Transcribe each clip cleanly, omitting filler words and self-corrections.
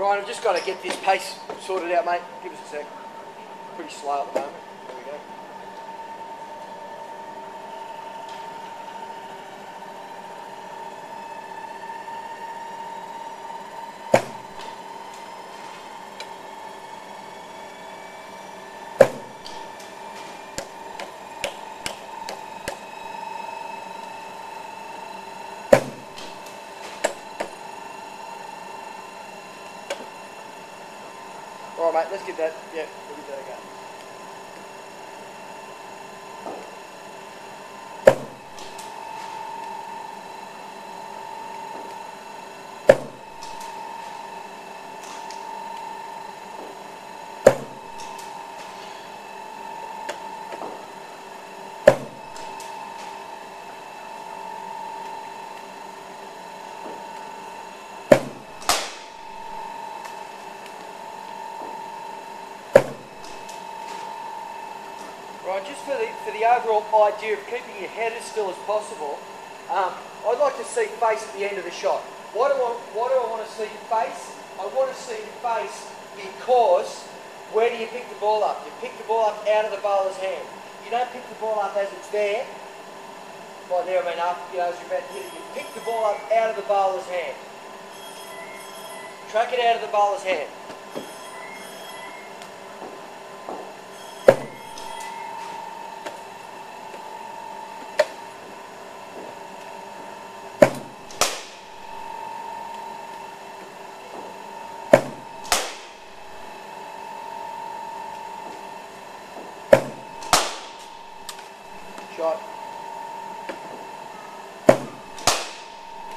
Ryan, I've just got to get this pace sorted out, mate. Give us a sec. Pretty slow at the moment. There we go. All right, mate, let's get that. Yeah, we'll give that a go. Right, just for the overall idea of keeping your head as still as possible, I'd like to see face at the end of the shot. Why do I want to see face? I want to see face because where do you pick the ball up? You pick the ball up out of the bowler's hand. You don't pick the ball up as it's there. Right there, I mean, after, as you're about to hit it, you pick the ball up out of the bowler's hand. Track it out of the bowler's hand. Shot.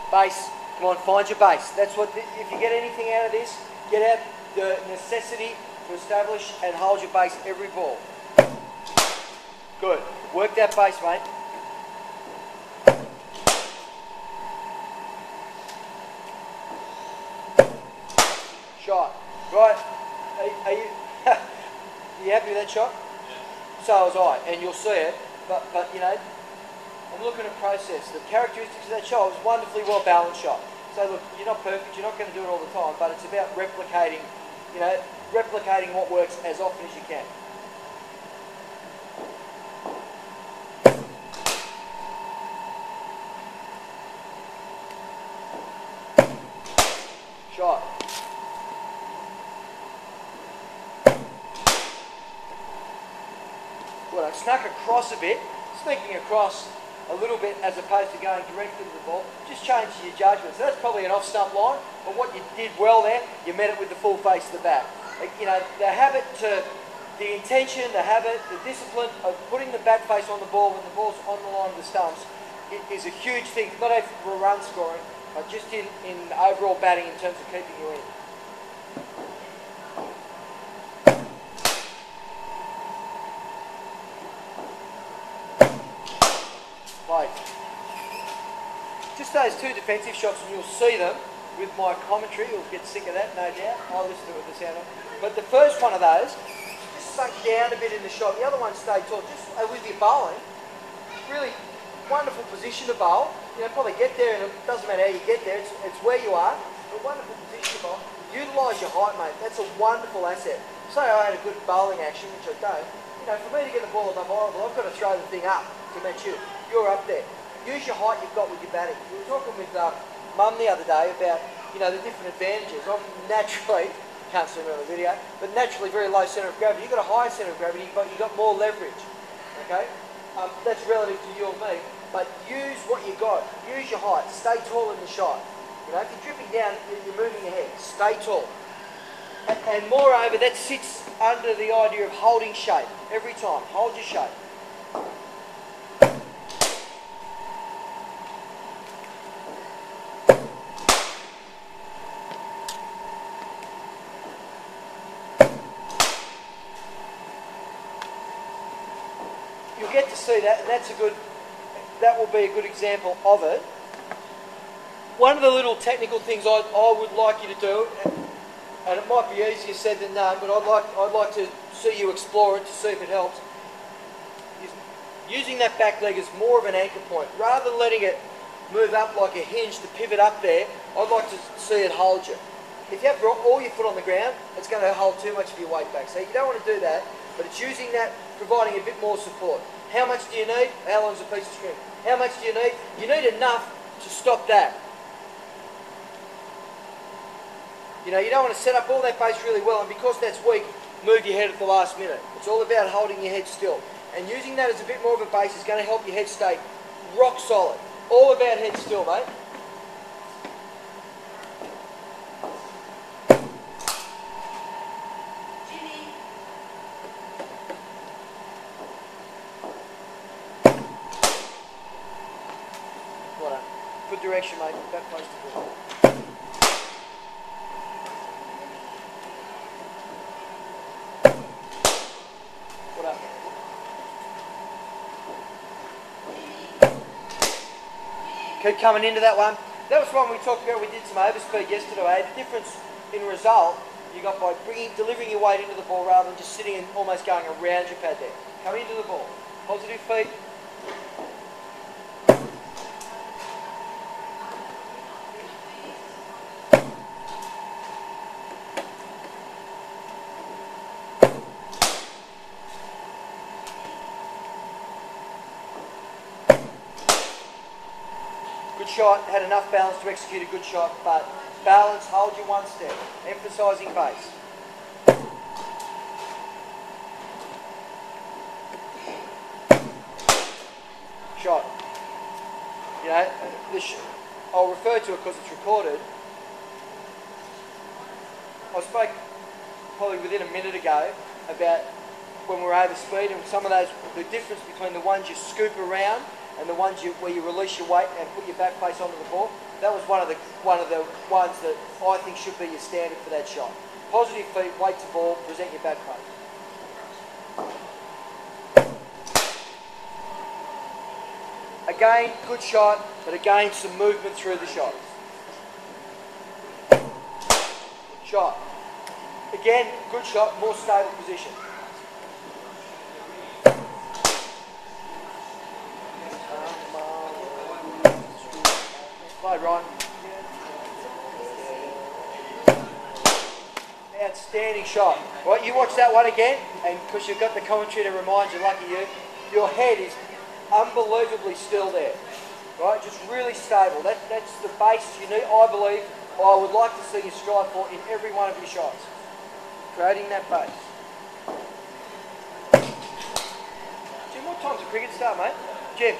Base. Come on, find your base. That's what, if you get anything out of this, get out the necessity to establish and hold your base every ball. Good. Work that base, mate. Shot. Right. Are you, are you happy with that shot? Yeah. So was I, and you'll see it. But you know, I'm looking at process. The characteristics of that shot was a wonderfully well balanced shot. So look, you're not perfect, you're not going to do it all the time, but it's about replicating, replicating what works as often as you can. Shot. Well, I snuck across a bit, sneaking across a little bit as opposed to going directly to the ball, just changes your judgment. So that's probably an off-stump line, but what you did well there, you met it with the full face of the bat. You know, the habit to, the intention, the habit, the discipline of putting the bat face on the ball when the ball's on the line of the stumps is a huge thing, not only for run scoring, but just in overall batting in terms of keeping you in. Just those two defensive shots, and you'll see them with my commentary. You'll get sick of that, no doubt. I'll listen to it with the sound on. But the first one of those just sunk down a bit in the shot. The other one stayed tall. Just with your bowling, really wonderful position to bowl. You know, probably get there, and it doesn't matter how you get there. It's where you are. A wonderful position to bowl. Utilise your height, mate. That's a wonderful asset. Say I had a good bowling action, which I don't. You know, for me to get the ball above eye level, I've got to throw the thing up to match you. You're up there. Use your height you've got with your batting. We were talking with Mum the other day about, the different advantages. I'm naturally, can't see me on the video, but naturally very low centre of gravity. You've got a higher centre of gravity, but you've got more leverage. Okay? That's relative to you and me. But use what you got. Use your height. Stay tall in the shot. You know, if you're dripping down, you're moving your head. Stay tall. And moreover, that sits under the idea of holding shape every time. Hold your shape. You'll get to see that, and that will be a good example of it. One of the little technical things I would like you to do, and it might be easier said than done, but I'd like to see you explore it to see if it helps, is using that back leg as more of an anchor point. Rather than letting it move up like a hinge to pivot up there, I'd like to see it hold you. if you have all your foot on the ground, it's going to hold too much of your weight back. So you don't want to do that, but it's using that, providing a bit more support. How much do you need? How long is a piece of string? How much do you need? You need enough to stop that. You know, you don't want to set up all that base really well, and because that's weak, move your head at the last minute. It's all about holding your head still. And using that as a bit more of a base is going to help your head stay rock solid. All about head still, mate. Good direction, mate. That place to go. What up? Keep coming into that one. That was one we talked about. We did some overspeed yesterday. The difference in result you got by delivering your weight into the ball rather than just sitting and almost going around your pad there. Come into the ball. Positive feet. Good shot, had enough balance to execute a good shot, but balance, hold you one step, emphasising base. Shot. You know, I'll refer to it because it's recorded. I spoke probably within a minute ago about when we're over speed and some of those, the difference between the ones you scoop around and the ones where you release your weight and put your back face onto the ball. That was one of the ones that I think should be your standard for that shot. Positive feet, weight to ball, present your back face. Again, good shot, but again some movement through the shot. Shot. Again, good shot, more stable position. Play, Ryan. Outstanding shot. Right, you watch that one again, and because you've got the commentary to remind you, lucky you, your head is unbelievably still there. Right, just really stable. That's the basis you need, I believe. I would like to see you strive for in every one of your shots. Creating that base. Jim, what time's the cricket start, mate? Jim.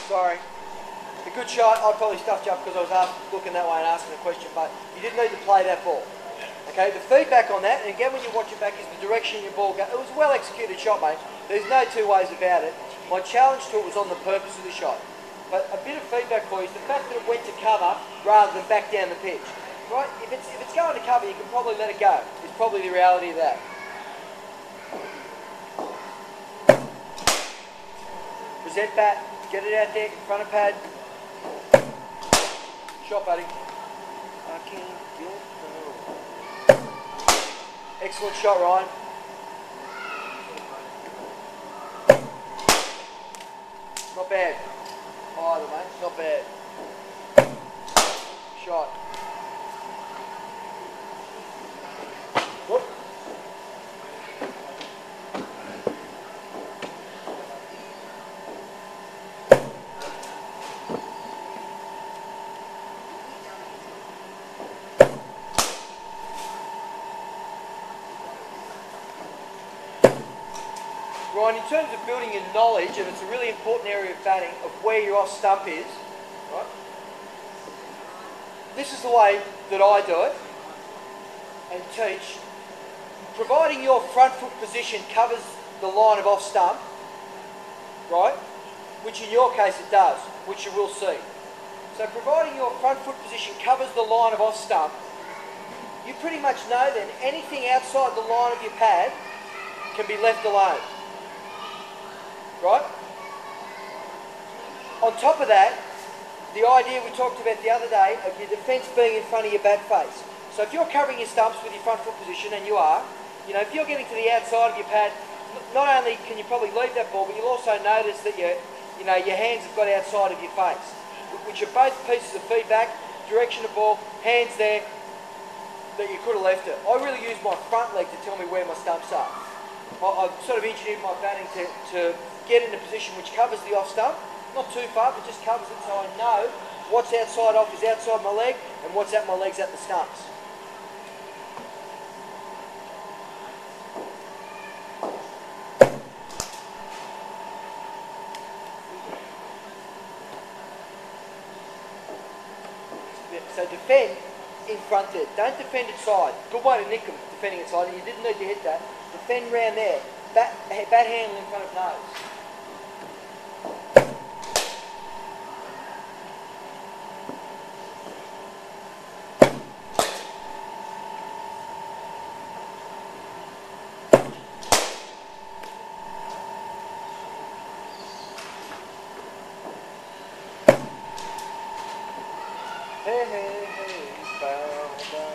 Sorry. A good shot. I probably stuffed you up because I was looking that way and asking a question, but you didn't need to play that ball. Okay, the feedback on that, and again when you watch it back, is the direction your ball goes. It was a well executed shot, mate. There's no two ways about it. My challenge to it was on the purpose of the shot. But a bit of feedback for you is the fact that it went to cover rather than back down the pitch. Right? If it's going to cover, you can probably let it go. It's probably the reality of that. Present bat, get it out there in front of pad. Shot, buddy. I can't get no. Excellent shot, Ryan. Not bad. Either, mate. Not bad. Shot. Whoop. Ryan, in terms of building your knowledge, and it's a really important area of batting, of where your off stump is, right? This is the way that I do it and teach. Providing your front foot position covers the line of off stump, right? Which in your case it does, which you will see. So providing your front foot position covers the line of off stump, you pretty much know then anything outside the line of your pad can be left alone. Right? On top of that, the idea we talked about the other day of your defence being in front of your bat face. So if you're covering your stumps with your front foot position, and you are, You know, if you're getting to the outside of your pad, not only can you probably leave that ball, but you'll also notice that your hands have got outside of your face, which are both pieces of feedback, direction of ball, hands there, that you could have left it. I really use my front leg to tell me where my stumps are. I've sort of engineered my batting to get in a position which covers the off stump, not too far, but just covers it, so I know what's outside off is outside my leg and what's at my legs at the stumps. So defend in front there. Don't defend inside. Good way to nick them defending inside, and you didn't need to hit that. Defend round there. Bat handle in front of nose. Hey, hey, hey, bow, bow.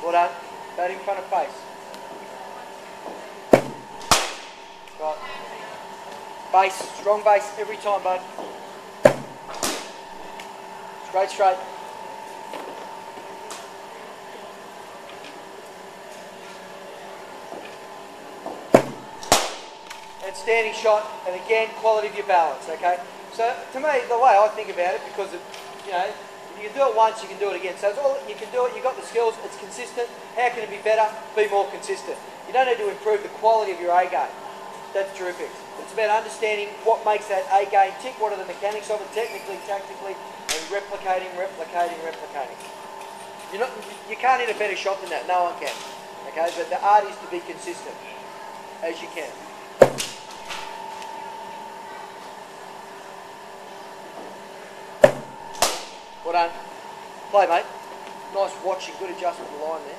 Well done. Bat in front of face. Right. Base, strong base every time, bud. Straight, straight. And standing shot, and again, quality of your balance, okay? So, to me, the way I think about it, because, you know, if you can do it once, you can do it again. So, it's all, you can do it, you've got the skills, it's consistent. How can it be better? Be more consistent. You don't need to improve the quality of your A game. That's terrific. It's about understanding what makes that A game tick, what are the mechanics of it, technically, tactically, and replicating. You can't hit a better shot than that, no one can. Okay, but the art is to be consistent as you can. Well done. Play, mate. Nice watching, good adjustment of the line there.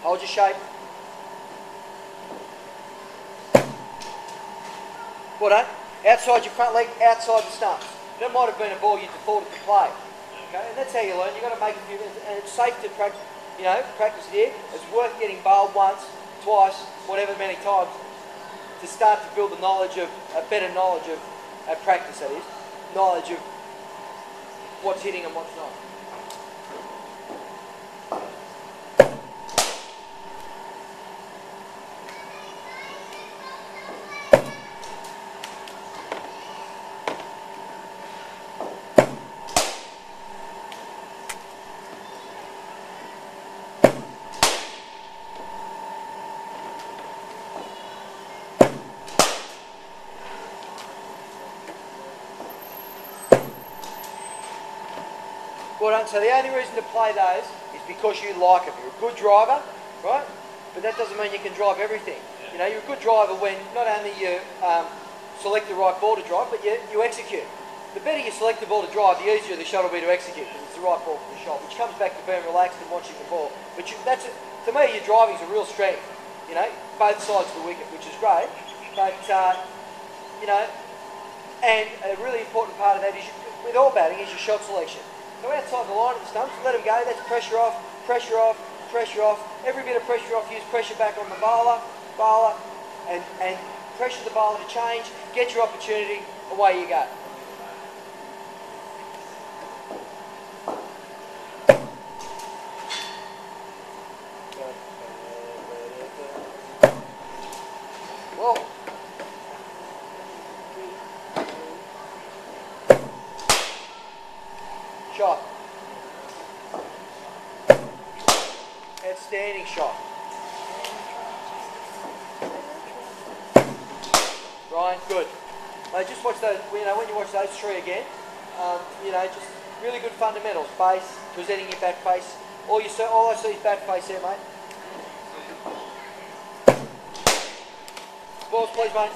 Hold your shape. Well done. Outside your front leg, outside the stumps. That might have been a ball you defaulted to play. Okay, and that's how you learn. You've got to make a few, and it's safe to practice. You know, practice it here. It's worth getting bowled once, twice, whatever many times, to start to build a better knowledge of practice. That is, knowledge of what's hitting and what's not. Well done. So the only reason to play those is because you like them. You're a good driver, right? But that doesn't mean you can drive everything. You know, you're a good driver when not only you select the right ball to drive, but you execute. The better you select the ball to drive, the easier the shot will be to execute because it's the right ball for the shot, which comes back to being relaxed and watching the ball. But to me, your driving is a real strength. You know, both sides of the wicket, which is great. But you know, and a really important part of that is, with all batting, is your shot selection. So outside the line of the stumps, let them go. That's pressure off, pressure off, pressure off. Every bit of pressure off, use pressure back on the bowler, and pressure the bowler to change. Get your opportunity, away you go. Whoa. Shot. Outstanding shot. Ryan, good. Just watch those. You know, when you watch those three again, you know, just really good fundamentals. Base, presenting your back face. All I see is back face there, mate. Balls, please, mate.